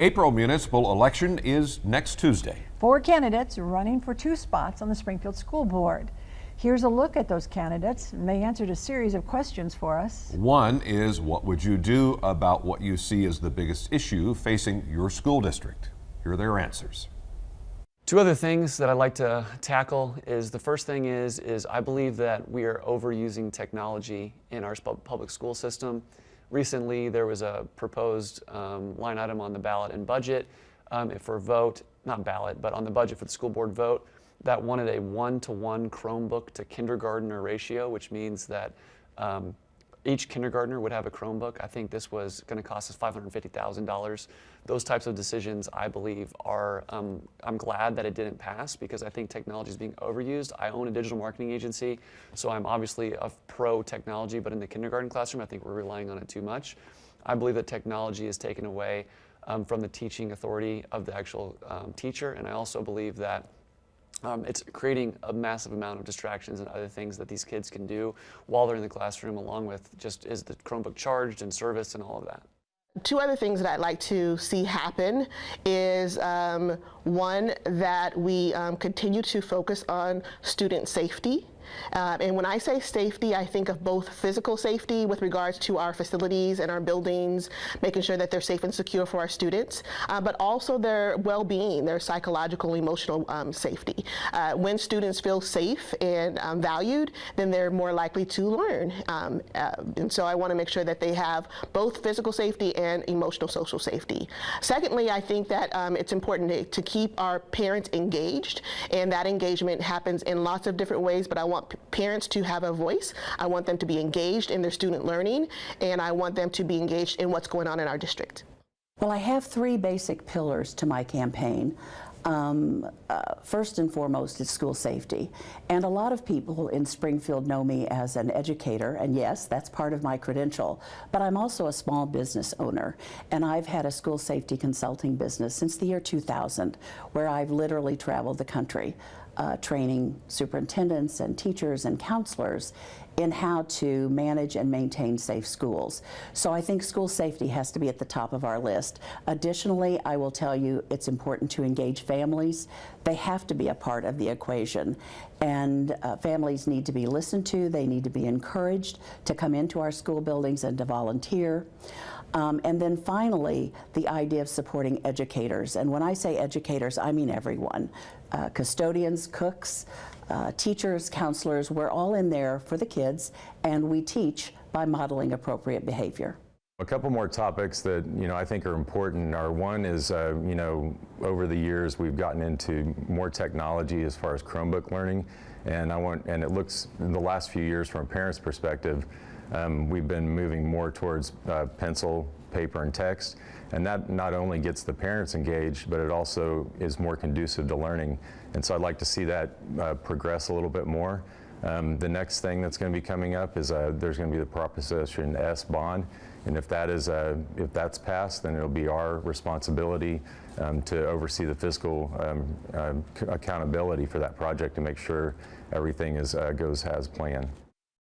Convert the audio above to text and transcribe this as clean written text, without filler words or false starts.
April municipal election is next Tuesday. 4 candidates running for 2 spots on the Springfield School Board. Here's a look at those candidates, and they answered a series of questions for us. One is, what would you do about what you see as the biggest issue facing your school district? Here are their answers. 2 other things that I'd like to tackle is, the first thing is I believe that we are overusing technology in our public school system. Recently, there was a proposed line item on the ballot and budget for vote, not ballot, but on the budget for the school board vote, that wanted a 1-to-1 Chromebook to kindergartner ratio, which means that each kindergartner would have a Chromebook. I think this was going to cost us $550,000. Those types of decisions, I believe, are, I'm glad that it didn't pass because I think technology is being overused. I own a digital marketing agency, so I'm obviously a pro technology, but in the kindergarten classroom, I think we're relying on it too much. I believe that technology is taken away from the teaching authority of the actual teacher, and I also believe that it's creating a massive amount of distractions and other things that these kids can do while they're in the classroom, along with just, is the Chromebook charged and serviced and all of that. 2 other things that I'd like to see happen is one, that we continue to focus on student safety. And when I say safety, I think of both physical safety with regards to our facilities and our buildings, making sure that they're safe and secure for our students, but also their well-being, their psychological, emotional safety. When students feel safe and valued, then they're more likely to learn. And so I want to make sure that they have both physical safety and emotional social safety. Secondly, I think that it's important to keep our parents engaged, and that engagement happens in lots of different ways, but I want parents to have a voice. I want them to be engaged in their student learning, and I want them to be engaged in what's going on in our district. Well, I have 3 basic pillars to my campaign. First and foremost is school safety. And a lot of people in Springfield know me as an educator, and yes, that's part of my credential, but I'm also a small business owner, and I've had a school safety consulting business since the year 2000, where I've literally traveled the country, training superintendents and teachers and counselors in how to manage and maintain safe schools. So I think school safety has to be at the top of our list. Additionally, I will tell you it's important to engage families. They have to be a part of the equation. And families need to be listened to. They need to be encouraged to come into our school buildings and to volunteer. And then finally, the idea of supporting educators. And when I say educators, I mean everyone. Custodians, cooks, teachers, counselors, we're all in there for the kids, and we teach by modeling appropriate behavior. A couple more topics that I think are important are, one is over the years we've gotten into more technology as far as Chromebook learning, and it looks, in the last few years from a parent's perspective, we've been moving more towards pencil, paper, and text, and that not only gets the parents engaged, but it also is more conducive to learning. And so I'd like to see that progress a little bit more. The next thing that's going to be coming up is there's going to be the Proposition S bond, and if that's passed, then it'll be our responsibility to oversee the fiscal accountability for that project to make sure everything goes as planned.